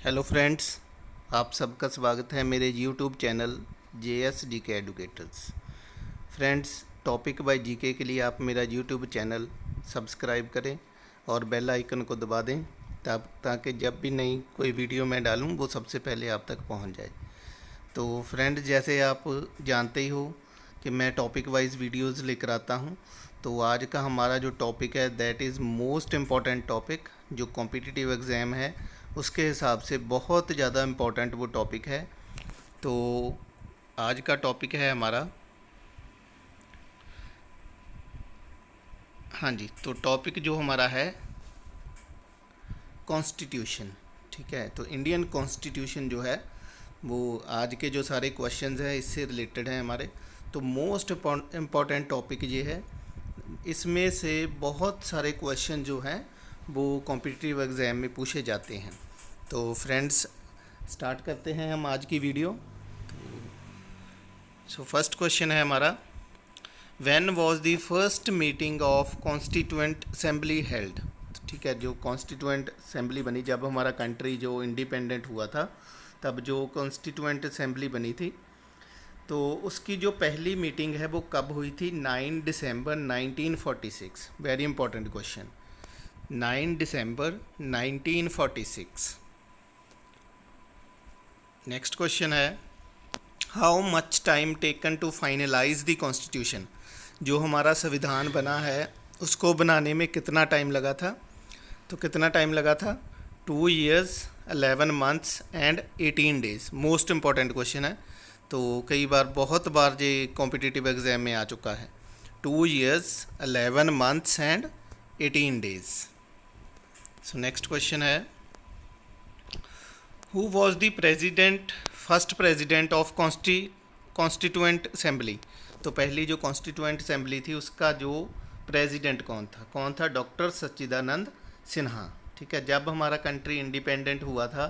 Hello friends, आप सबका स्वागत है मेरे YouTube channel JSGK educators. Friends, topic by GK के लिए आप मेरा यूट्यूब चैनल सब्सक्राइब करें और बेल आइकन को दबा दें ताकि जब भी नई कोई वीडियो मैं डालूं वो सबसे पहले आप तक पहुंच जाए। तो फ्रेंड, जैसे आप जानते ही हो कि मैं टॉपिक वाइज वीडियोस लेकर आता हूं। तो आज का हमारा जो टॉपिक है that is most important topic, जो कॉम्पिटिटिव एग्ज़ाम है उसके हिसाब से बहुत ज़्यादा इम्पॉर्टेंट वो टॉपिक है। तो आज का टॉपिक है हमारा, हाँ जी, तो टॉपिक जो हमारा है कॉन्स्टिट्यूशन। ठीक है, तो इंडियन कॉन्स्टिट्यूशन जो है वो आज के जो सारे क्वेश्चंस हैं इससे रिलेटेड हैं हमारे। तो मोस्ट इम्पॉर्टेंट टॉपिक ये है, इसमें से बहुत सारे क्वेश्चन जो हैं वो कॉम्पिटिटिव एग्ज़ाम में पूछे जाते हैं। तो फ्रेंड्स, स्टार्ट करते हैं हम आज की वीडियो। सो फर्स्ट क्वेश्चन है हमारा, when was the first meeting of constituent assembly held. ठीक है, जो कॉन्स्टिट्यूएंट असेंबली बनी, जब हमारा कंट्री जो इंडिपेंडेंट हुआ था तब जो कॉन्स्टिट्यूएंट असेंबली बनी थी, तो उसकी जो पहली मीटिंग है वो कब हुई थी? 9 दिसंबर 1946। वेरी इंपॉर्टेंट क्वेश्चन, 9 दिसंबर 1946। नेक्स्ट क्वेश्चन है, how much time taken to finalise the constitution. जो हमारा संविधान बना है उसको बनाने में कितना टाइम लगा था? तो कितना टाइम लगा था? 2 years 11 months and 18 days। Most important question है, तो कई बार बहुत बार ये कॉम्पिटिटिव एग्जाम में आ चुका है। 2 years 11 months and 18 days। So next question है, who was the president first president of constituent assembly. तो पहली जो कॉन्स्टिट्यूएंट असेंबली थी उसका जो प्रेसिडेंट कौन था? डॉक्टर सच्चिदानंद सिन्हा। ठीक है, जब हमारा कंट्री इंडिपेंडेंट हुआ था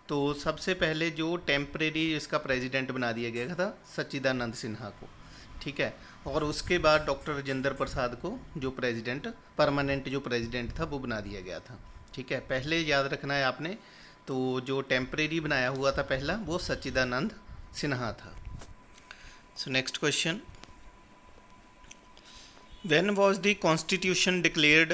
तो सबसे पहले जो टेम्परेरी इसका प्रेसिडेंट बना दिया गया था सच्चिदानंद सिन्हा को। ठीक है, और उसके बाद डॉक्टर राजेंद्र प्रसाद को जो प्रेसिडेंट, परमानेंट जो प्रेसिडेंट था वो बना दिया गया था। ठीक है, पहले याद रखना है आपने, तो जो टेम्परेरी बनाया हुआ था पहला वो सच्चिदानंद सिन्हा था। सो next question, when was the constitution declared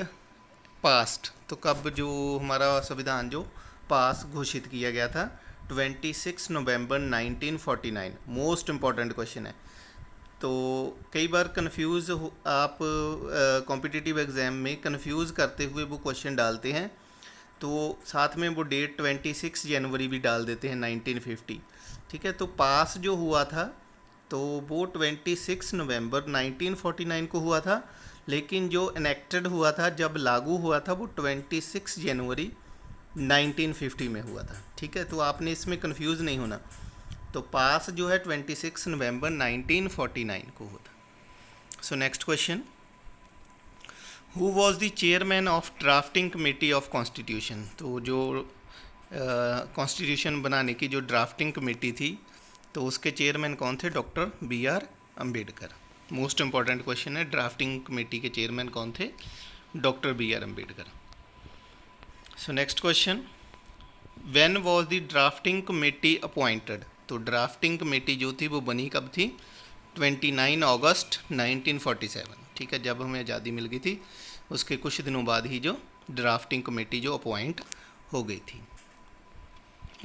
past. तो कब जो हमारा संविधान जो पास घोषित किया गया था? 26 नवंबर 1949। मोस्ट इम्पॉर्टेंट क्वेश्चन है। तो कई बार कंफ्यूज आप कॉम्पिटिटिव एग्ज़ाम में कंफ्यूज करते हुए वो क्वेश्चन डालते हैं, तो साथ में वो डेट 26 जनवरी भी डाल देते हैं 1950। ठीक है, तो पास जो हुआ था तो वो 26 नवंबर 1949 को हुआ था, लेकिन जो इनेक्टेड हुआ था, जब लागू हुआ था, वो 26 जनवरी 1950 में हुआ था। ठीक है, तो आपने इसमें कंफ्यूज नहीं होना। तो पास जो है 26 नवंबर 1949 को हुआ था। सो next question, who was the chairman of drafting committee of constitution. तो जो कॉन्स्टिट्यूशन बनाने की जो ड्राफ्टिंग कमेटी थी तो उसके चेयरमैन कौन थे? Doctor BR Ambedkar. Most important question है, ड्राफ्टिंग कमेटी के चेयरमैन कौन थे? Doctor BR Ambedkar. So next question, when was the drafting committee appointed. तो ड्राफ्टिंग कमेटी जो थी वो बनी कब थी? 29 अगस्त 1947। ठीक है, जब हमें आज़ादी मिल गई थी उसके कुछ दिनों बाद ही जो ड्राफ्टिंग कमेटी जो अपॉइंट हो गई थी।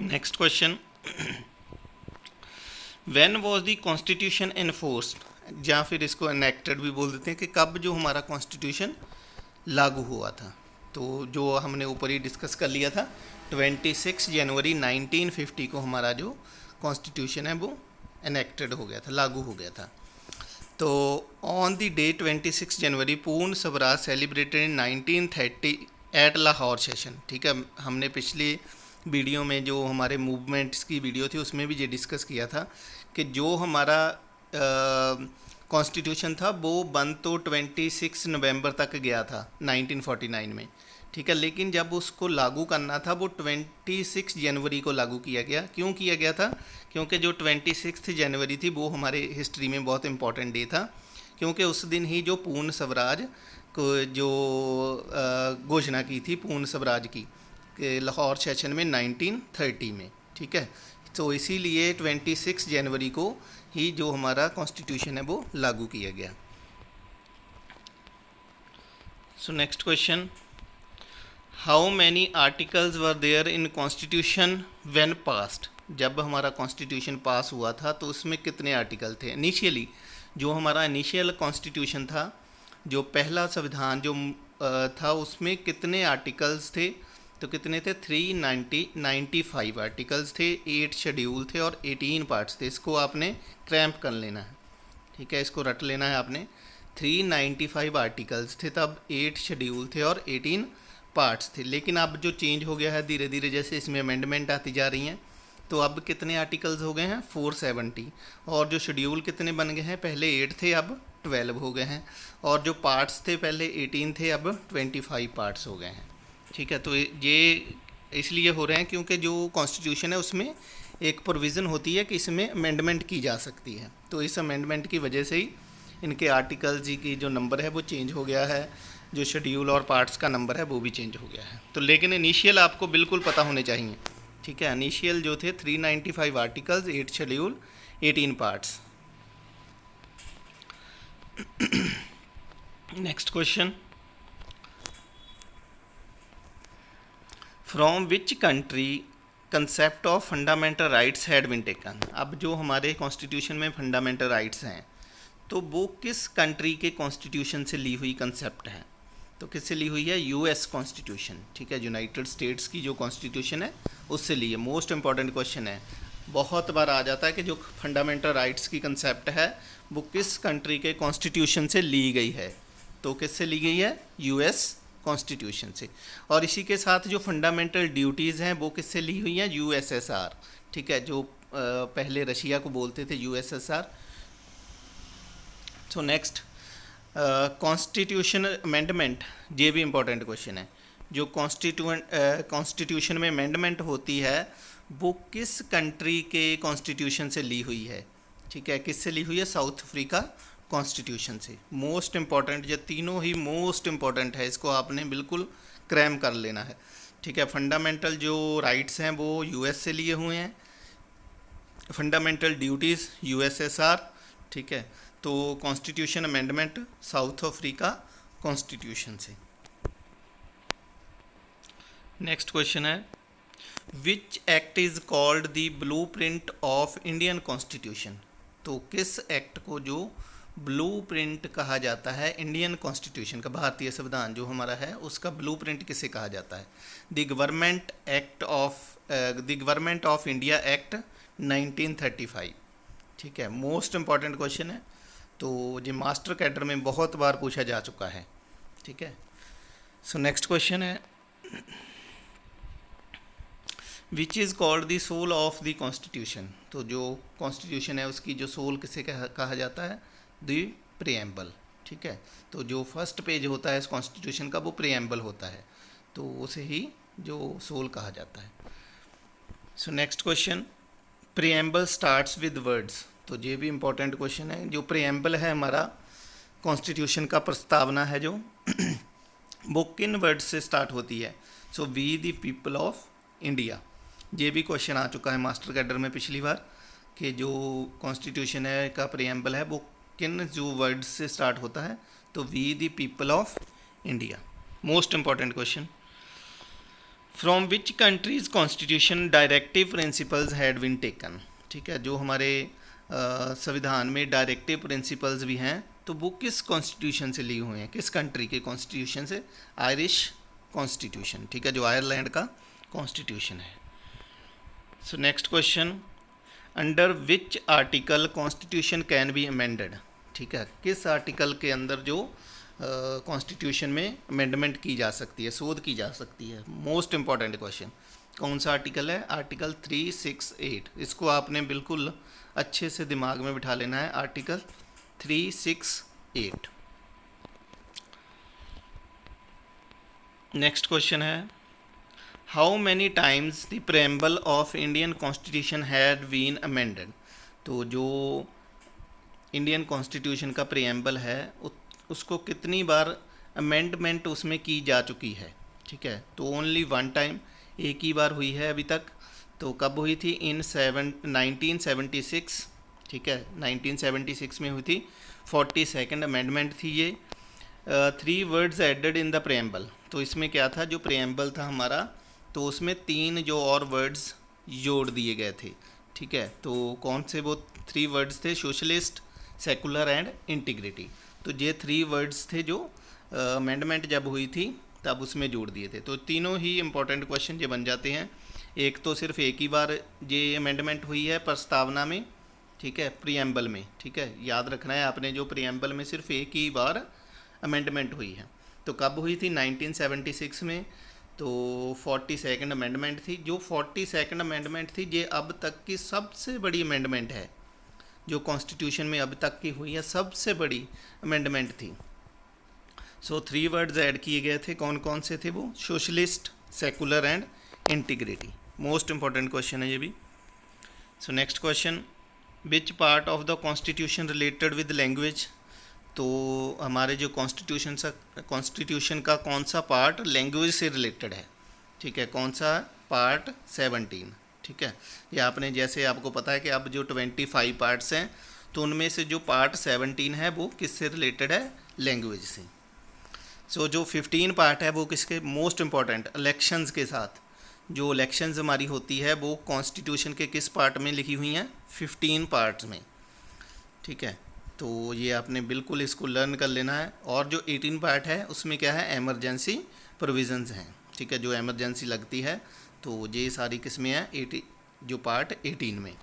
Next question, when was the constitution enforced, या फिर इसको इनेक्टेड भी बोल देते हैं, कि कब जो हमारा कॉन्स्टिट्यूशन लागू हुआ था। तो जो हमने ऊपर ही डिस्कस कर लिया था, 26 जनवरी 1950 को हमारा जो कॉन्स्टिट्यूशन है वो इनेक्टेड हो गया था, लागू हो गया था। तो on the day 26 January Purna Swaraj celebrated in 1930 at Lahore session. ठीक है, हमने पिछली वीडियो में जो हमारे मूवमेंट्स की वीडियो थी उसमें भी ये डिस्कस किया था कि जो हमारा कॉन्स्टिट्यूशन था वो बन तो 26 नवंबर तक गया था 1949 में। ठीक है, लेकिन जब उसको लागू करना था वो 26 जनवरी को लागू किया गया। क्यों किया गया था? क्योंकि जो 26 जनवरी थी वो हमारे हिस्ट्री में बहुत इंपॉर्टेंट डे था, क्योंकि उस दिन ही जो पूर्ण स्वराज को जो घोषणा की थी पूर्ण स्वराज की, कि लाहौर सेशन में 1930 में, ठीक है। तो इसीलिए 26 जनवरी को ही जो हमारा कॉन्स्टिट्यूशन है वो लागू किया गया। So next question, how many articles were there in constitution when passed. जब हमारा कॉन्स्टिट्यूशन पास हुआ था तो उसमें कितने आर्टिकल थे। इनिशियली जो हमारा इनिशियल कॉन्स्टिट्यूशन था, जो पहला संविधान जो था, उसमें कितने आर्टिकल्स थे, तो कितने थे 395 आर्टिकल्स थे, 8 शेड्यूल थे और 18 पार्ट्स थे। इसको आपने क्रैम्प कर लेना है, ठीक है, इसको रट लेना है आपने। 395 आर्टिकल्स थे तब, 8 शेड्यूल थे और 18 पार्ट्स थे। लेकिन अब जो चेंज हो गया है धीरे धीरे, जैसे इसमें अमेंडमेंट आती जा रही हैं, तो अब कितने आर्टिकल्स हो गए हैं 470। और जो शेड्यूल कितने बन गए हैं, पहले 8 थे अब 12 हो गए हैं, और जो पार्ट्स थे पहले 18 थे अब 25 पार्ट्स हो गए हैं, ठीक है। तो ये इसलिए हो रहे हैं क्योंकि जो कॉन्स्टिट्यूशन है उसमें एक प्रोविज़न होती है कि इसमें अमेंडमेंट की जा सकती है। तो इस अमेंडमेंट की वजह से ही इनके आर्टिकल्स की जो नंबर है वो चेंज हो गया है, जो शेड्यूल और पार्ट्स का नंबर है वो भी चेंज हो गया है। तो लेकिन इनिशियल आपको बिल्कुल पता होने चाहिए, ठीक है। इनिशियल जो थे 395 articles, 8 schedule, 18 parts. Next question, from which country concept of fundamental rights had been taken. अब जो हमारे कॉन्स्टिट्यूशन में फंडामेंटल राइट्स हैं तो वो किस कंट्री के कॉन्स्टिट्यूशन से ली हुई कंसेप्ट है, तो किससे ली हुई है, यूएस कॉन्स्टिट्यूशन, ठीक है। यूनाइटेड स्टेट्स की जो कॉन्स्टिट्यूशन है उससे ली है। मोस्ट इंपॉर्टेंट क्वेश्चन है, बहुत बार आ जाता है कि जो फंडामेंटल राइट्स की कंसेप्ट है वो किस कंट्री के कॉन्स्टिट्यूशन से ली गई है, तो किससे ली गई है, यूएस कॉन्स्टिट्यूशन से। और इसी के साथ जो फंडामेंटल ड्यूटीज़ हैं वो किससे ली हुई हैं, यूएसएसआर, ठीक है, जो पहले रशिया को बोलते थे USSR. So next, constitution amendment, ये भी इम्पोर्टेंट क्वेश्चन है। जो कॉन्स्टिट्यूशन में अमेंडमेंट होती है वो किस कंट्री के कॉन्स्टिट्यूशन से ली हुई है, ठीक है, किससे ली हुई है, साउथ अफ्रीका कॉन्स्टिट्यूशन से। मोस्ट इम्पॉर्टेंट, ये तीनों ही मोस्ट इम्पॉर्टेंट है, इसको आपने बिल्कुल क्रैम कर लेना है, ठीक है। फंडामेंटल जो राइट्स हैं वो यूएस से लिए हुए हैं, फंडामेंटल ड्यूटीज़ यूएसएसआर, ठीक है। तो constitution amendment south Africa constitution से। नेक्स्ट क्वेश्चन है, which act is called the blueprint of Indian constitution. तो किस एक्ट को जो ब्लूप्रिंट कहा जाता है इंडियन कॉन्स्टिट्यूशन का, भारतीय संविधान जो हमारा है उसका ब्लूप्रिंट किसे कहा जाता है, the government of India act 1935, ठीक है। मोस्ट इंपॉर्टेंट क्वेश्चन है, तो ये मास्टर कैडर में बहुत बार पूछा जा चुका है, ठीक है। सो नेक्स्ट क्वेश्चन है, which is called the soul of the constitution. तो जो कॉन्स्टिट्यूशन है उसकी जो सोल किसे कहा जाता है, द प्रीएम्बल, ठीक है। तो जो फर्स्ट पेज होता है इस कॉन्स्टिट्यूशन का वो प्रीएम्बल होता है, तो उसे ही जो सोल कहा जाता है। सो next question, preamble starts with words. तो ये भी इम्पोर्टेंट क्वेश्चन है। जो प्रीएम्बल है हमारा कॉन्स्टिट्यूशन का प्रस्तावना है जो वो किन वर्ड्स से स्टार्ट होती है, so we the people of India. ये भी क्वेश्चन आ चुका है मास्टर कैडर में पिछली बार कि जो कॉन्स्टिट्यूशन है का प्रीएम्बल है वो किन जो वर्ड्स से स्टार्ट होता है, तो we the people of India. Most important question, from which countries constitution directive principles had been taken, ठीक है। जो हमारे संविधान में डायरेक्टिव प्रिंसिपल्स भी हैं तो वो किस कॉन्स्टिट्यूशन से लिए हुए हैं, किस कंट्री के कॉन्स्टिट्यूशन से, आयरिश कॉन्स्टिट्यूशन, ठीक है, जो आयरलैंड का कॉन्स्टिट्यूशन है। सो next question, under which article constitution can be amended, ठीक है, किस आर्टिकल के अंदर जो कॉन्स्टिट्यूशन में अमेंडमेंट की जा सकती है, शोध की जा सकती है। मोस्ट इंपॉर्टेंट क्वेश्चन, कौन सा आर्टिकल है, आर्टिकल 368। इसको आपने बिल्कुल अच्छे से दिमाग में बिठा लेना है, आर्टिकल 368। नेक्स्ट क्वेश्चन है, how many times the preamble of Indian constitution had been amended. तो जो इंडियन कॉन्स्टिट्यूशन का प्रेम्बल है उसको कितनी बार अमेंडमेंट उसमें की जा चुकी है, ठीक है। तो ओनली वन टाइम एक ही बार हुई है अभी तक। तो कब हुई थी? इन 1976, ठीक है, 1976 में हुई थी। 42nd अमेंडमेंट थी ये। 3 words added in the preamble, तो इसमें क्या था, जो प्रेम्बल था हमारा, तो उसमें 3 जो और वर्ड्स जोड़ दिए गए थे, ठीक है। तो कौन से वो 3 वर्ड्स थे? Socialist, secular and integrity. तो ये 3 वर्ड्स थे जो अमेंडमेंट जब हुई थी तब उसमें जोड़ दिए थे। तो तीनों ही इम्पोर्टेंट क्वेश्चन ये बन जाते हैं। एक तो सिर्फ एक ही बार ये अमेंडमेंट हुई है प्रस्तावना में, ठीक है, प्रीएम्बल में, ठीक है, याद रखना है आपने, जो प्रीएम्बल में सिर्फ एक ही बार अमेंडमेंट हुई है। तो कब हुई थी? 1976 में। तो 42nd अमेंडमेंट थी। जो 42nd अमेंडमेंट थी ये अब तक की सबसे बड़ी अमेंडमेंट है, जो कॉन्स्टिट्यूशन में अब तक की हुई है सबसे बड़ी अमेंडमेंट थी। सो 3 वर्ड्स ऐड किए गए थे। कौन कौन से थे वो? Socialist, secular and integrity. Most important question है ये भी। सो next question, which part of the constitution related with language? तो हमारे जो कॉन्स्टिट्यूशन का कौन सा पार्ट लैंग्वेज से रिलेटेड है, ठीक है, कौन सा? पार्ट 17, ठीक है। ये आपने, जैसे आपको पता है कि अब जो 25 पार्ट्स हैं, तो उनमें से जो पार्ट 17 है वो किससे रिलेटेड है? लैंग्वेज से। सो जो 15 पार्ट है वो किसके? मोस्ट इम्पॉर्टेंट, इलेक्शंस के साथ। जो इलेक्शंस हमारी होती है वो कॉन्स्टिट्यूशन के किस पार्ट में लिखी हुई हैं? 15 पार्ट्स में, ठीक है। तो ये आपने बिल्कुल इसको लर्न कर लेना है। और जो 18 पार्ट है उसमें क्या है? एमरजेंसी प्रोविजंस हैं, ठीक है, जो एमरजेंसी लगती है। तो ये सारी किसमें है? 80, जो पार्ट 18 में।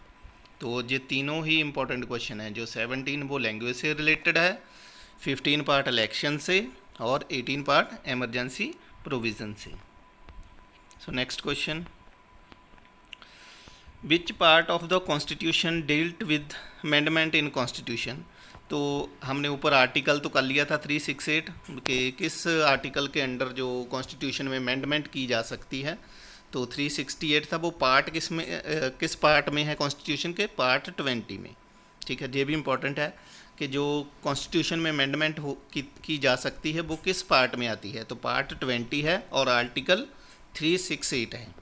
तो ये तीनों ही इंपॉर्टेंट क्वेश्चन हैं। जो 17 वो लैंग्वेज से रिलेटेड है, 15 पार्ट इलेक्शन से, और 18 पार्ट एमरजेंसी प्रोविज़न से। So next question, which part of the constitution dealt with amendment in constitution? तो हमने ऊपर आर्टिकल तो कर लिया था 368 के किस आर्टिकल के अंडर जो कॉन्स्टिट्यूशन में अमेंडमेंट की जा सकती है। तो 368 था, वो पार्ट किस में, किस पार्ट में है कॉन्स्टिट्यूशन के? पार्ट 20 में, ठीक है। ये भी इम्पोर्टेंट है कि जो कॉन्स्टिट्यूशन में अमेंडमेंट की जा सकती है वो किस पार्ट में आती है। तो पार्ट 20 है और आर्टिकल 368 है।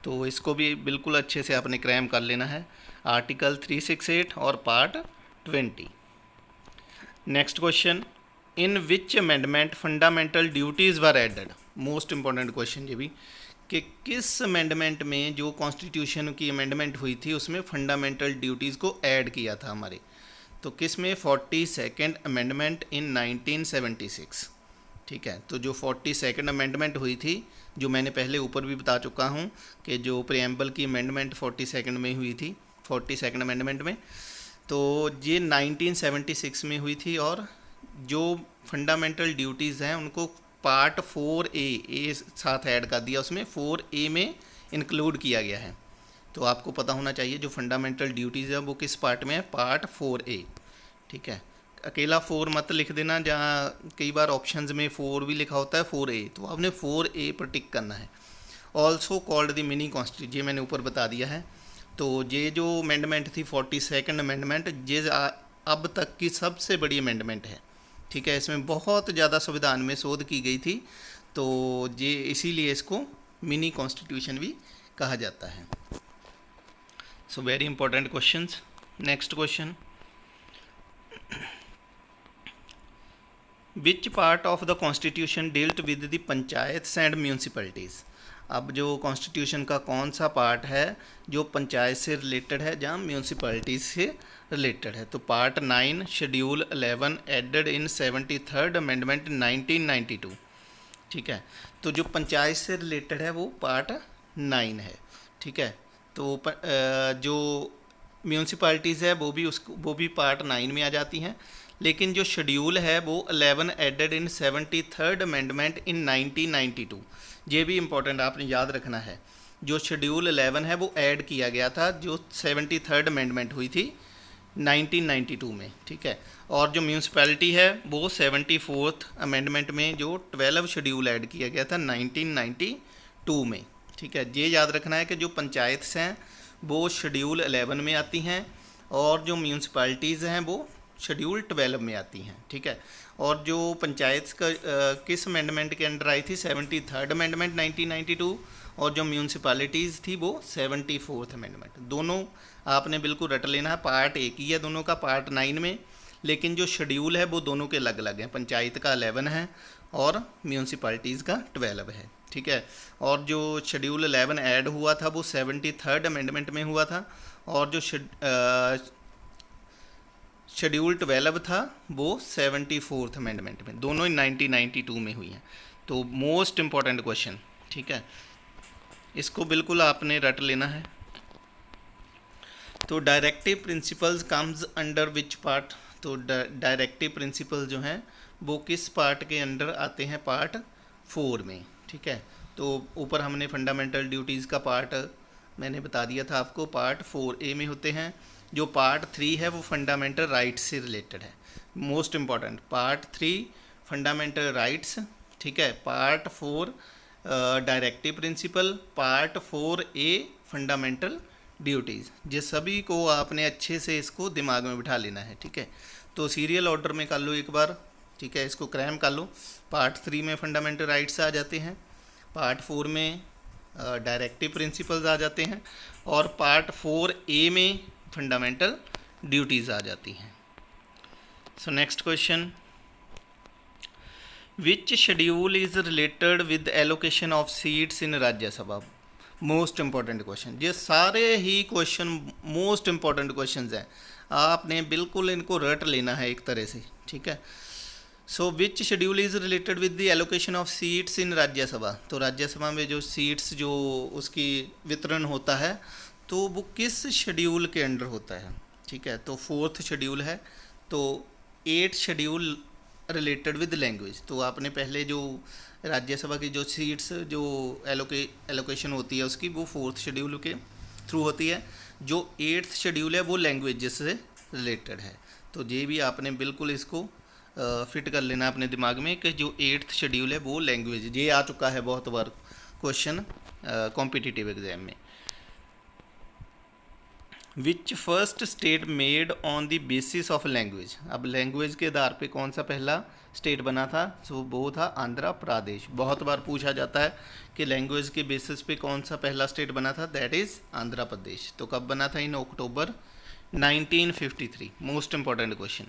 तो इसको भी बिल्कुल अच्छे से आपने क्रैम कर लेना है, आर्टिकल 368 और part 20। Next question, in which amendment fundamental duties were added? Most important question ये भी, कि किस अमेंडमेंट में जो कॉन्स्टिट्यूशन की अमेंडमेंट हुई थी उसमें फंडामेंटल ड्यूटीज़ को ऐड किया था हमारे। तो किस में? 42nd अमेंडमेंट इन 1976, ठीक है। तो जो 42nd अमेंडमेंट हुई थी, जो मैंने पहले ऊपर भी बता चुका हूँ कि जो प्रीएम्बल की अमेंडमेंट 42nd में हुई थी, 42nd अमेंडमेंट में, तो ये 1976 में हुई थी। और जो फंडामेंटल ड्यूटीज़ हैं उनको पार्ट 4A साथ ऐड कर दिया, उसमें 4A में इंक्लूड किया गया है। तो आपको पता होना चाहिए जो फंडामेंटल ड्यूटीज़ है वो किस पार्ट में है? पार्ट 4A, ठीक है। अकेला 4 मत लिख देना, जहाँ कई बार ऑप्शंस में 4 भी लिखा होता है 4A, तो आपने 4A पर टिक करना है। Also called the mini constitution, ये मैंने ऊपर बता दिया है। तो ये जो अमेंडमेंट थी 42nd अमेंडमेंट, ये अब तक की सबसे बड़ी अमेंडमेंट है, ठीक है। इसमें बहुत ज़्यादा संविधान में शोध की गई थी, तो ये इसीलिए इसको मिनी कॉन्स्टिट्यूशन भी कहा जाता है। So very important questions. Next question, which part of the constitution dealt with the panchayat and municipalities? अब जो कॉन्स्टिट्यूशन का कौन सा पार्ट है जो पंचायत से रिलेटेड है, जहाँ म्यूनसिपैलिटीज़ से रिलेटेड है? तो part 9 schedule 11 added in 73rd amendment 1992, ठीक है। तो जो पंचायत से रिलेटेड है वो पार्ट 9 है, ठीक है। तो जो म्यूनसिपैलिटीज़ है वो भी पार्ट 9 में आ जाती हैं। लेकिन जो शेड्यूल है वो 11 added in 73rd amendment in 1992, ये भी इम्पोर्टेंट आपने याद रखना है। जो शेड्यूल 11 है वो ऐड किया गया था जो 73rd अमेंडमेंट हुई थी 1992 में, ठीक है। और जो म्यूनसिपैलिटी है वो 74th अमेंडमेंट में जो 12 शेड्यूल ऐड किया गया था 1992 में, ठीक है। ये याद रखना है कि जो पंचायत हैं वो शेड्यूल 11 में आती हैं और जो म्यूनसिपैलिटीज़ हैं वो शेड्यूल 12 में आती हैं, ठीक है। और जो पंचायत का किस अमेंडमेंट के अंडर आई थी? 73rd amendment 1992। और जो म्यूनसिपैलिटीज़ थी वो 74th अमेंडमेंट। दोनों आपने बिल्कुल रट लेना है, पार्ट एक ही है दोनों का, पार्ट 9 में, लेकिन जो शेड्यूल है वो दोनों के अलग अलग हैं। पंचायत का 11 है और म्यूनसिपैलिटीज़ का 12 है, ठीक है। और जो शेड्यूल 11 ऐड हुआ था वो 73rd अमेंडमेंट में हुआ था, और जो शेड्यूल 12 था वो 74th अमेंडमेंट में, दोनों ही 1992 में हुई हैं। तो मोस्ट इम्पॉर्टेंट क्वेश्चन, ठीक है, इसको बिल्कुल आपने रट लेना है। तो directive principles comes under which part? तो डायरेक्टिव प्रिंसिपल जो हैं वो किस पार्ट के अंडर आते हैं? पार्ट 4 में, ठीक है। तो ऊपर हमने फंडामेंटल ड्यूटीज़ का पार्ट मैंने बता दिया था आपको, पार्ट 4A में होते हैं। जो पार्ट 3 है वो फंडामेंटल राइट्स से रिलेटेड है। Most important, part 3 fundamental rights, ठीक है। Part 4 directive principle, part 4A fundamental duties. ये सभी को आपने अच्छे से इसको दिमाग में बिठा लेना है, ठीक है। तो सीरियल ऑर्डर में कर लो एक बार, ठीक है, इसको क्रैम कर लो। पार्ट 3 में फंडामेंटल राइट्स आ जाते हैं, पार्ट 4 में डायरेक्टिव प्रिंसिपल्स आ जाते हैं, और पार्ट 4A में फंडामेंटल ड्यूटीज़ आ जाती हैं। सो next question, which schedule is related with allocation of seats in Rajya Sabha? Most important question, ये सारे ही क्वेश्चन मोस्ट इम्पॉर्टेंट क्वेश्चंस हैं, आपने बिल्कुल इनको रट लेना है एक तरह से, ठीक है। So which schedule is related with the allocation of seats in Rajya Sabha? तो राज्यसभा में जो सीट्स जो उसकी वितरण होता है तो वो किस शेड्यूल के अंडर होता है, ठीक है। तो 4th शेड्यूल है। तो 8th schedule related with language, तो आपने पहले जो राज्यसभा की जो सीट्स जो एलोकेशन होती है उसकी वो 4th शेड्यूल के थ्रू होती है। जो 8th शेड्यूल है वो लैंग्वेज से रिलेटेड है। तो ये भी आपने बिल्कुल इसको फिट कर लेना अपने दिमाग में कि जो 8th शेड्यूल है वो लैंग्वेज, ये आ चुका है बहुत बार क्वेश्चन कॉम्पिटिटिव एग्जाम में। Which first state made on the basis of language? अब लैंग्वेज के आधार पे कौन सा पहला स्टेट बना था? सो वो था आंध्र प्रदेश। बहुत बार पूछा जाता है कि लैंग्वेज के बेसिस पे कौन सा पहला स्टेट बना था, दैट इज़ आंध्र प्रदेश। तो कब बना था? इन अक्टूबर 1953। Most important question.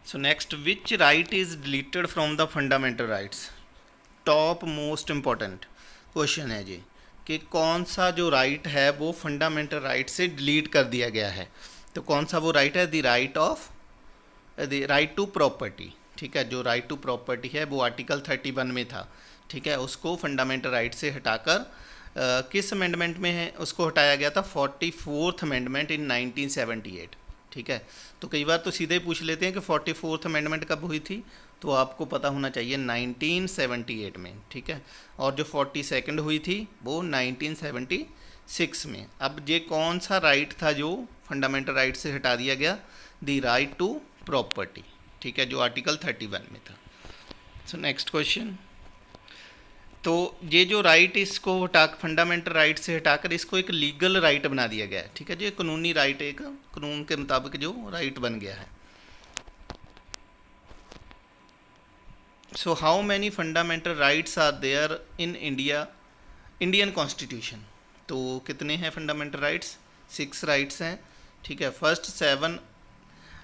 So next, which right is deleted from the fundamental rights? Top most important question है जी, कि कौन सा जो राइट है वो फंडामेंटल राइट से डिलीट कर दिया गया है। तो कौन सा वो राइट है? द राइट टू प्रॉपर्टी, ठीक है। जो राइट टू प्रॉपर्टी है वो आर्टिकल 31 में था, ठीक है। उसको फंडामेंटल राइट से हटाकर किस अमेंडमेंट में है उसको हटाया गया था? 44th अमेंडमेंट इन 1978, ठीक है। तो कई बार तो सीधे पूछ लेते हैं कि 44th अमेंडमेंट कब हुई थी, तो आपको पता होना चाहिए 1978 में, ठीक है। और जो 42nd हुई थी वो 1976 में। अब ये कौन सा राइट था जो फंडामेंटल राइट से हटा दिया गया? द राइट टू प्रॉपर्टी, ठीक है, जो आर्टिकल 31 में था। सो नेक्स्ट क्वेश्चन, तो ये जो राइट इसको हटा फंडामेंटल राइट से हटाकर इसको एक लीगल राइट बना दिया गया है, ठीक है जी, कानूनी राइट, एक कानून के मुताबिक जो राइट बन गया है। So how many fundamental rights are there in Indian constitution? तो कितने हैं फंडामेंटल राइट्स? 6 राइट्स हैं, ठीक है। फर्स्ट 7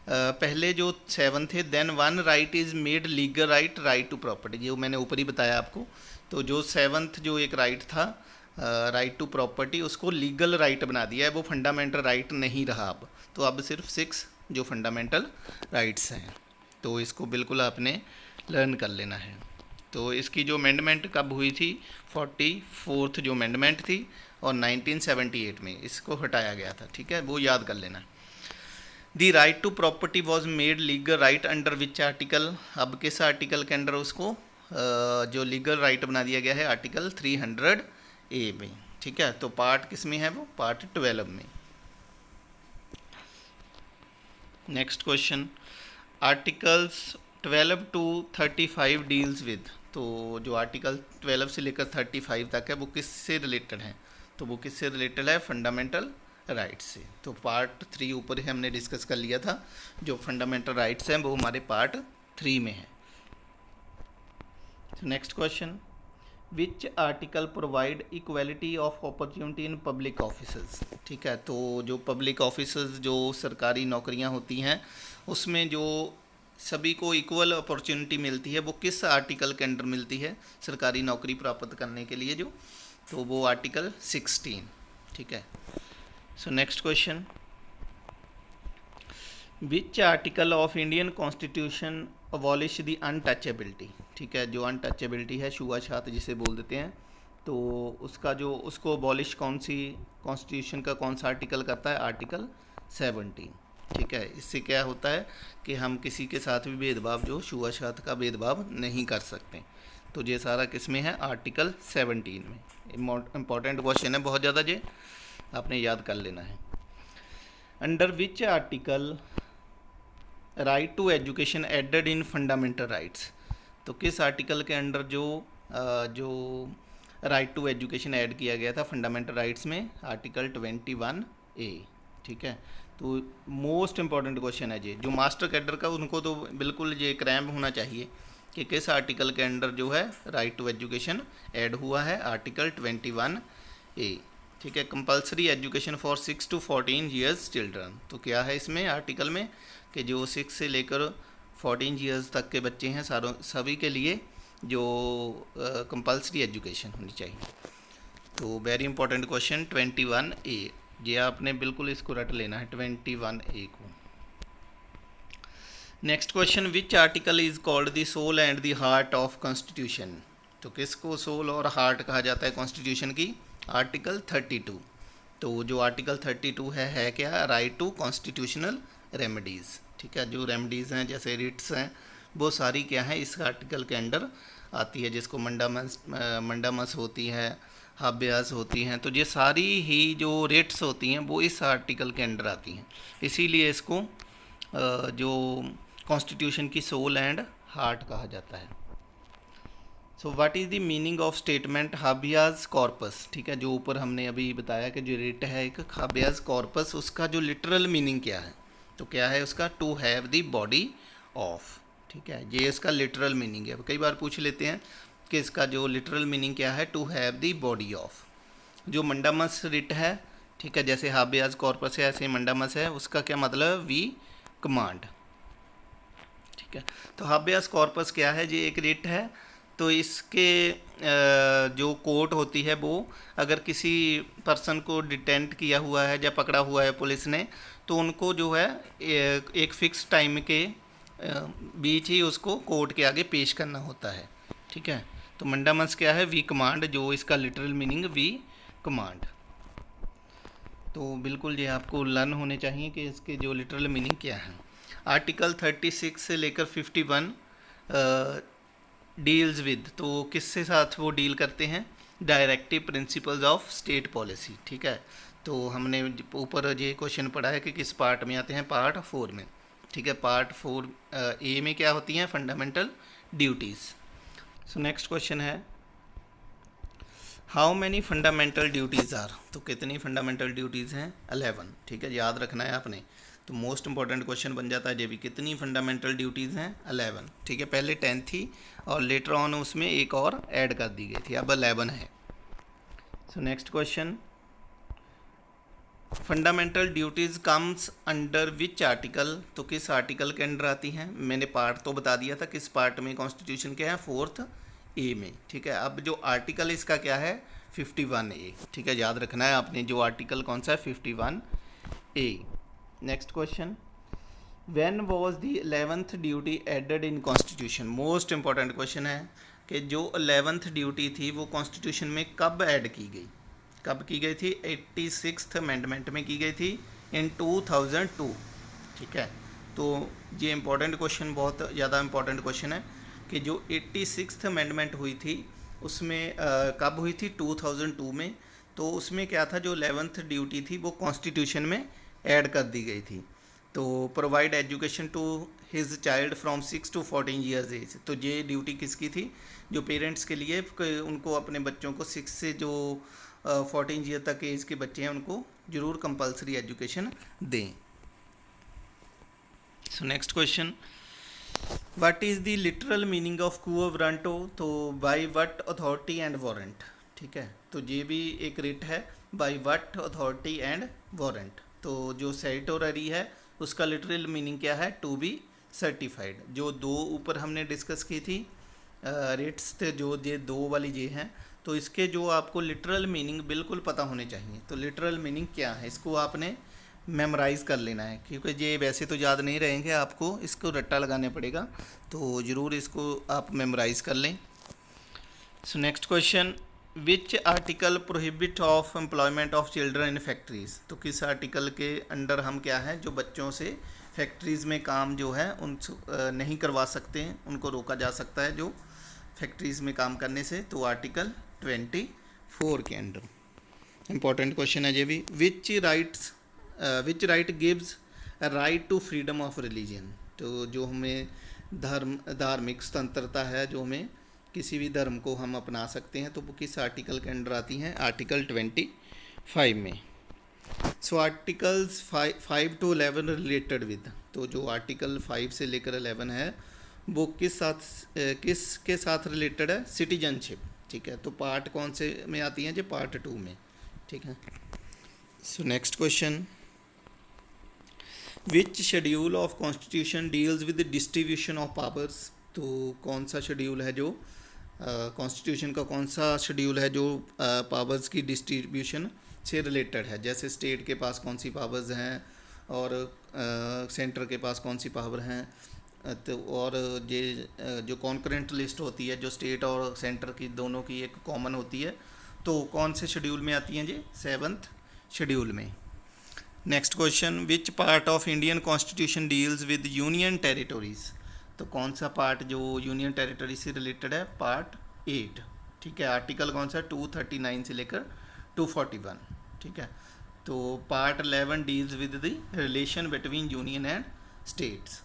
पहले जो 7 थे, then 1 right is made legal right, right to property, जो मैंने ऊपर ही बताया आपको। तो जो 7th जो एक राइट था राइट टू प्रॉपर्टी, उसको लीगल राइट बना दिया है, वो फंडामेंटल राइट नहीं रहा अब। तो अब सिर्फ 6 जो फंडामेंटल राइट्स हैं, तो इसको बिल्कुल आपने लर्न कर लेना है। तो इसकी जो अमेंडमेंट कब हुई थी? 44th जो अमेंडमेंट थी, और 1978 में इसको हटाया गया था, ठीक है, वो याद कर लेना। The right to property was made legal right under which article? अब किस आर्टिकल के अंडर उसको जो लीगल राइट बना दिया गया है? आर्टिकल 300A में, ठीक है। तो पार्ट किस में है? वो पार्ट 12 में। Next question, articles 12 to 35 deals with? तो जो आर्टिकल 12 से लेकर 35 तक है वो किससे रिलेटेड है? तो वो किससे रिलेटेड है? फंडामेंटल राइट्स से। तो पार्ट 3 ऊपर ही हमने डिस्कस कर लिया था, जो फंडामेंटल राइट्स हैं वो हमारे पार्ट 3 में है। Next question, which article provide equality of opportunity in public officers. ठीक है, तो जो पब्लिक ऑफिसर्स जो सरकारी नौकरियां होती हैं उसमें जो सभी को इक्वल अपॉर्चुनिटी मिलती है वो किस आर्टिकल के अंडर मिलती है सरकारी नौकरी प्राप्त करने के लिए जो, तो वो आर्टिकल 16। ठीक है, सो next question, which article of Indian constitution abolish the untouchability. ठीक है, जो अनटचेबिलिटी है, छुआछूत जिसे बोल देते हैं, तो उसका जो उसको अबॉलिश कौन सी कॉन्स्टिट्यूशन का कौन सा आर्टिकल करता है, आर्टिकल 17। ठीक है, इससे क्या होता है कि हम किसी के साथ भी भेदभाव जो छुआछूत का भेदभाव नहीं कर सकते। तो ये सारा किस में है, आर्टिकल 17 में। इम्पॉर्टेंट क्वेश्चन है बहुत ज़्यादा, ये आपने याद कर लेना है। Under which article right to education added in fundamental rights. तो किस आर्टिकल के अंडर जो राइट टू एजुकेशन ऐड किया गया था फंडामेंटल राइट्स में, आर्टिकल 21A। ठीक है, तो मोस्ट इम्पॉर्टेंट क्वेश्चन है ये, जो मास्टर कैडर का उनको तो बिल्कुल ये क्रैम्प होना चाहिए कि किस आर्टिकल के अंडर जो है राइट टू एजुकेशन ऐड हुआ है, आर्टिकल 21A। ठीक है, compulsory education for 6 to 14 years children. तो क्या है इसमें आर्टिकल में कि जो 6 से लेकर 14 ईयर्स तक के बच्चे हैं सभी के लिए जो कंपलसरी एजुकेशन होनी चाहिए। तो वेरी इंपॉर्टेंट क्वेश्चन 21A, ये आपने बिल्कुल इसको रट लेना है 21A को। Next question, which article is called the soul and the heart of constitution. तो किसको सोल और हार्ट कहा जाता है कॉन्स्टिट्यूशन की, आर्टिकल 32। तो जो आर्टिकल 32 है क्या, राइट टू कॉन्स्टिट्यूशनल रेमेडीज़। ठीक है, जो रेमेडीज़ हैं जैसे रिट्स हैं वो सारी क्या है इस आर्टिकल के अंडर आती है, जिसको मंडामस होती है, हाब्यास होती हैं, तो ये सारी ही जो रिट्स होती हैं वो इस आर्टिकल के अंडर आती हैं। इसीलिए इसको जो कॉन्स्टिट्यूशन की सोल एंड हार्ट कहा जाता है। So what is the meaning of statement habeas corpus. ठीक है, जो ऊपर हमने अभी बताया कि जो रिट है एक हाबियाज कॉर्पस, उसका जो लिटरल मीनिंग क्या है, तो क्या है उसका, to have the body of. ठीक है, ये इसका लिटरल मीनिंग है। कई बार पूछ लेते हैं कि इसका जो लिटरल मीनिंग क्या है, to have the body of. जो मंडामस रिट है, ठीक है, जैसे हाबियाज कॉर्पस है ऐसे मंडामस है, उसका क्या मतलब, वी कमांड। ठीक है, तो हाबियाज कॉर्पस क्या है, ये एक रिट है। तो इसके जो कोर्ट होती है वो अगर किसी पर्सन को डिटेंट किया हुआ है या पकड़ा हुआ है पुलिस ने, तो उनको जो है एक फिक्स टाइम के बीच ही उसको कोर्ट के आगे पेश करना होता है। ठीक है, तो मंडामस क्या है, वी कमांड, जो इसका लिटरल मीनिंग वी कमांड। तो बिल्कुल ये आपको लर्न होने चाहिए कि इसके जो लिटरल मीनिंग क्या है। आर्टिकल 36 से लेकर 51 डील्स विद, तो किससे साथ वो डील करते हैं, directive principles of state policy. ठीक है, तो हमने ऊपर ये क्वेश्चन पढ़ा है कि किस पार्ट में आते हैं, पार्ट 4 में। ठीक है, पार्ट 4A में क्या होती हैं, fundamental duties. So next question है, how many fundamental duties are. तो कितनी फंडामेंटल ड्यूटीज़ हैं, 11। ठीक है, याद रखना है आपने, तो मोस्ट इंपॉर्टेंट क्वेश्चन बन जाता है ये भी, कितनी फंडामेंटल ड्यूटीज़ हैं, 11। ठीक है, पहले 10 थी और लेटर ऑन उसमें एक और ऐड कर दी गई थी, अब 11 है। सो next question, fundamental duties comes under which article. तो किस आर्टिकल के अंडर आती हैं, मैंने पार्ट तो बता दिया था किस पार्ट में कॉन्स्टिट्यूशन के है, 4A में। ठीक है, अब जो आर्टिकल इसका क्या है, 51A। ठीक है, याद रखना है आपने, जो आर्टिकल कौन सा है, 51A। Next question, when was the 11th duty added in constitution. Most important question है कि जो 11th ड्यूटी थी वो कॉन्स्टिट्यूशन में कब ऐड की गई, कब की गई थी, 86th अमेंडमेंट में की गई थी इन 2002। ठीक है, तो ये इंपॉर्टेंट क्वेश्चन, बहुत ज़्यादा इंपॉर्टेंट क्वेश्चन है कि जो 86th अमेंडमेंट हुई थी उसमें कब हुई थी, 2002 में। तो उसमें क्या था, जो 11th ड्यूटी थी वो कॉन्स्टिट्यूशन में ऐड कर दी गई थी। तो provide education to his child from 6 to 14 years age. तो ये ड्यूटी किसकी थी, जो पेरेंट्स के लिए उनको अपने बच्चों को 6 से जो 14 ईयर तक एज के बच्चे हैं उनको ज़रूर कंपलसरी एजुकेशन दें। So next question, what is the literal meaning of quo warranto, तो by what authority and warrant. ठीक है, तो ये भी एक रिट है, by what authority and warrant. तो जो सेरिटोररी है उसका लिटरल मीनिंग क्या है, टू बी सर्टिफाइड। जो दो ऊपर हमने डिस्कस की थी रिट्स थे, जो ये दो वाली ये हैं, तो इसके जो आपको लिटरल मीनिंग बिल्कुल पता होने चाहिए। तो लिटरल मीनिंग क्या है, इसको आपने मेमोराइज़ कर लेना है, क्योंकि ये वैसे तो याद नहीं रहेंगे, आपको इसको रट्टा लगाना पड़ेगा। तो ज़रूर इसको आप मेमोराइज़ कर लें। सो next question, which article prohibit of employment of children in factories. तो किस आर्टिकल के अंडर हम क्या है, जो बच्चों से फैक्ट्रीज़ में काम जो है उन नहीं करवा सकते हैं, उनको रोका जा सकता है जो फैक्ट्रीज़ में काम करने से। तो आर्टिकल 24 के अंडर। इंपॉर्टेंट क्वेश्चन है ये भी। Which right gives right to freedom of religion. तो जो हमें धार्मिक स्वतंत्रता है, जो हमें किसी भी धर्म को हम अपना सकते हैं, तो वो किस आर्टिकल के अंडर आती हैं, आर्टिकल 25 में। सो आर्टिकल्स 5 to 11 रिलेटेड विद। तो जो आर्टिकल 5 से लेकर 11 है वो किसके साथ रिलेटेड है, सिटीजनशिप। ठीक है, तो पार्ट कौन से में आती हैं, जो पार्ट 2 में। ठीक है। सो next question, which schedule of constitution deals with distribution of powers. तो कौन सा शेड्यूल है जो कॉन्स्टिट्यूशन का कौन सा शेड्यूल है जो पावर्स की डिस्ट्रीब्यूशन से रिलेटेड है। जैसे स्टेट के पास कौन सी पावर्स हैं और सेंटर के पास कौन सी पावर हैं। तो और ये जो कॉन्करेंट लिस्ट होती है, जो स्टेट और सेंटर की दोनों की एक कॉमन होती है, तो कौन से शेड्यूल में आती हैं जी, 7th शेड्यूल में। Next question, which part of Indian constitution deals with union territories. तो कौन सा पार्ट जो यूनियन टेरिटरी से रिलेटेड है, पार्ट 8। ठीक है, आर्टिकल कौन सा, 239 से लेकर 241। ठीक है, तो part 11 deals with the relation between union and states.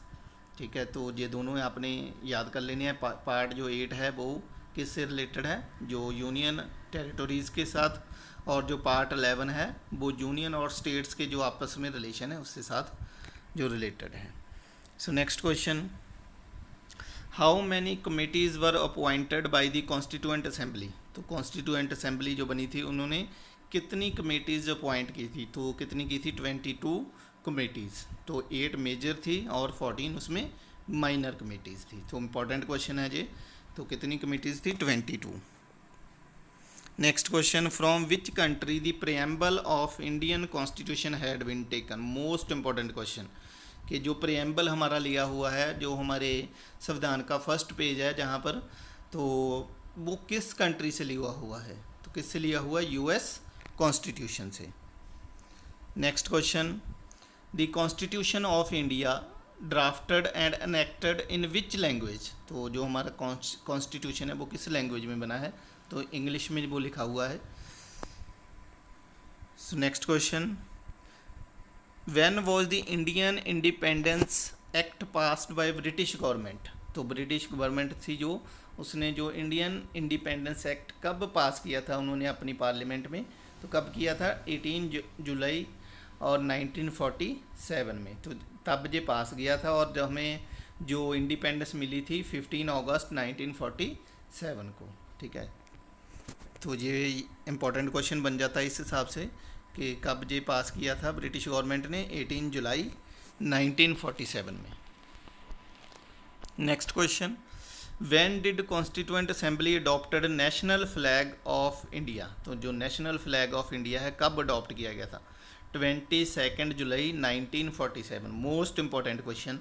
ठीक है, तो ये दोनों आपने याद कर लेने हैं। पार्ट जो 8 है वो किससे रिलेटेड है, जो यूनियन टेरिटोरीज़ के साथ, और जो पार्ट 11 है वो यूनियन और स्टेट्स के जो आपस में रिलेशन है उसके साथ जो रिलेटेड है। सो next question, how many committees were appointed by the constituent assembly. तो कॉन्स्टिट्यूएंट असेंबली जो बनी थी उन्होंने कितनी कमेटीज़ अपॉइंट की थी, तो कितनी की थी, 22 कमेटीज़। तो 8 मेजर थी और 14 उसमें माइनर कमेटीज़ थी। तो इम्पॉर्टेंट क्वेश्चन है ये। तो कितनी कमेटीज़ थी, 22। Next question, from which country the preamble of Indian constitution had been taken. Most important question, कि जो प्रेम्बल हमारा लिया हुआ है, जो हमारे संविधान का फर्स्ट पेज है जहाँ पर, तो वो किस कंट्री से लिया हुआ है, तो किससे लिया हुआ है, यूएस कॉन्स्टिट्यूशन से। Next question, the constitution of India drafted and enacted in which language. तो जो हमारा कॉन्स्टिट्यूशन है वो किस लैंग्वेज में बना है, तो इंग्लिश में वो लिखा हुआ है। सो next question, when was the Indian independence act passed by British government. तो ब्रिटिश गवर्नमेंट थी जो, उसने जो इंडियन इंडिपेंडेंस एक्ट कब पास किया था उन्होंने अपनी पार्लियामेंट में, तो कब किया था, 18 जुलाई और 1947 में। तो तब ये पास गया था, और हमें जो इंडिपेंडेंस मिली थी 15 अगस्त 1947 को। ठीक है, तो ये इम्पोर्टेंट क्वेश्चन बन जाता है इस हिसाब से कि कब ये पास किया था ब्रिटिश गवर्नमेंट ने, 18 जुलाई 1947 में। Next question, when did constituent assembly adopted national flag of India. तो जो नेशनल फ्लैग ऑफ इंडिया है कब अडॉप्ट किया गया था, 22 जुलाई 1947। मोस्ट इम्पॉर्टेंट क्वेश्चन,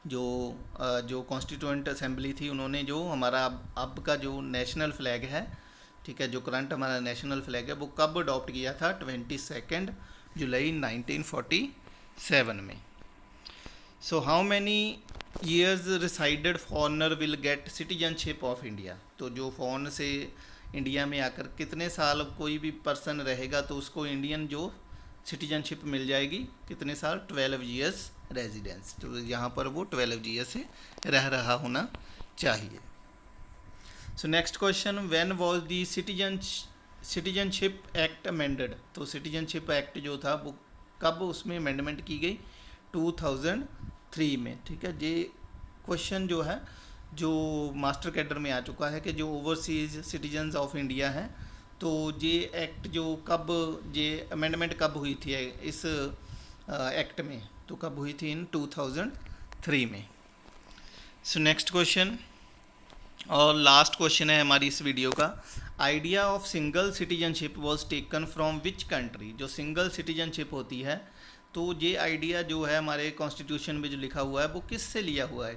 जो कॉन्स्टिट्यूएंट असेंबली थी उन्होंने जो हमारा अब का जो नेशनल फ्लैग है, ठीक है, जो करंट हमारा नेशनल फ्लैग है, वो कब अडॉप्ट किया था, 22 जुलाई 1947 में। सो how many years resided foreigner will get citizenship of India. तो जो फॉरन से इंडिया में आकर कितने साल कोई भी पर्सन रहेगा तो उसको इंडियन जो सिटीजनशिप मिल जाएगी, कितने साल, 12 ईयर्स रेजिडेंस। तो यहाँ पर वो 12 ईयर्स से रह रहा होना चाहिए। सो next question, when was the citizenship act amended. तो सिटीजनशिप एक्ट जो था वो कब उसमें अमेंडमेंट की गई, 2003 में। ठीक है, ये क्वेश्चन जो है जो मास्टर कैडर में आ चुका है कि जो ओवरसीज सिटीजन्स ऑफ इंडिया हैं, तो ये एक्ट जो कब, ये अमेंडमेंट कब हुई थी इस एक्ट में, तो कब हुई थी, इन 2003 में। सो नेक्स्ट क्वेश्चन और लास्ट क्वेश्चन है हमारी इस वीडियो का। Idea of single citizenship was taken from which country. जो सिंगल सिटीजनशिप होती है, तो ये आइडिया जो है हमारे कॉन्स्टिट्यूशन में जो लिखा हुआ है वो किस से लिया हुआ है,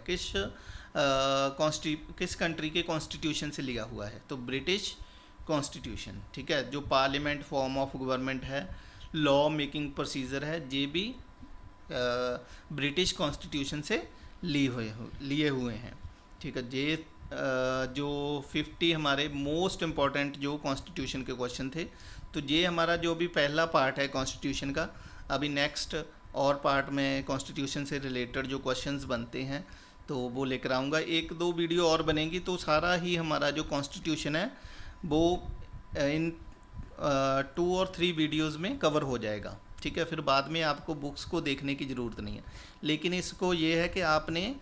किस कंट्री के कॉन्स्टिट्यूशन से लिया हुआ है, तो ब्रिटिश कॉन्स्टिट्यूशन। ठीक है, जो पार्लियामेंट फॉर्म ऑफ गवर्नमेंट है, लॉ मेकिंग प्रोसीजर है, ये भी ब्रिटिश कॉन्स्टिट्यूशन से लिए हुए हैं। ठीक है, ये जो 50 हमारे मोस्ट इम्पॉर्टेंट जो कॉन्स्टिट्यूशन के क्वेश्चन थे, तो ये हमारा जो भी पहला पार्ट है कॉन्स्टिट्यूशन का। अभी नेक्स्ट और पार्ट में कॉन्स्टिट्यूशन से रिलेटेड जो क्वेश्चंस बनते हैं तो वो लेकर आऊँगा। एक दो वीडियो और बनेंगी तो सारा ही हमारा जो कॉन्स्टिट्यूशन है वो इन 2 और 3 वीडियोज़ में कवर हो जाएगा। ठीक है, फिर बाद में आपको बुक्स को देखने की ज़रूरत नहीं है, लेकिन इसको ये है कि आपने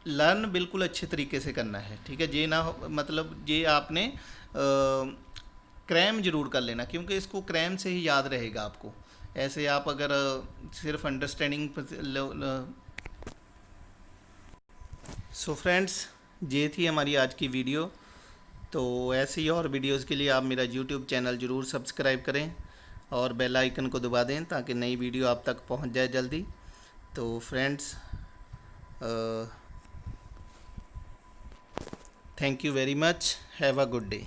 लर्न बिल्कुल अच्छे तरीके से करना है। ठीक है, ये ना मतलब ये आपने क्रैम जरूर कर लेना, क्योंकि इसको क्रैम से ही याद रहेगा आपको। ऐसे आप अगर सिर्फ अंडरस्टैंडिंग। सो फ्रेंड्स, ये थी हमारी आज की वीडियो। तो ऐसी और वीडियोस के लिए आप मेरा यूट्यूब चैनल ज़रूर सब्सक्राइब करें और बेल आइकन को दबा दें ताकि नई वीडियो आप तक पहुंच जाए जल्दी। तो friends, thank you very much, have a good day.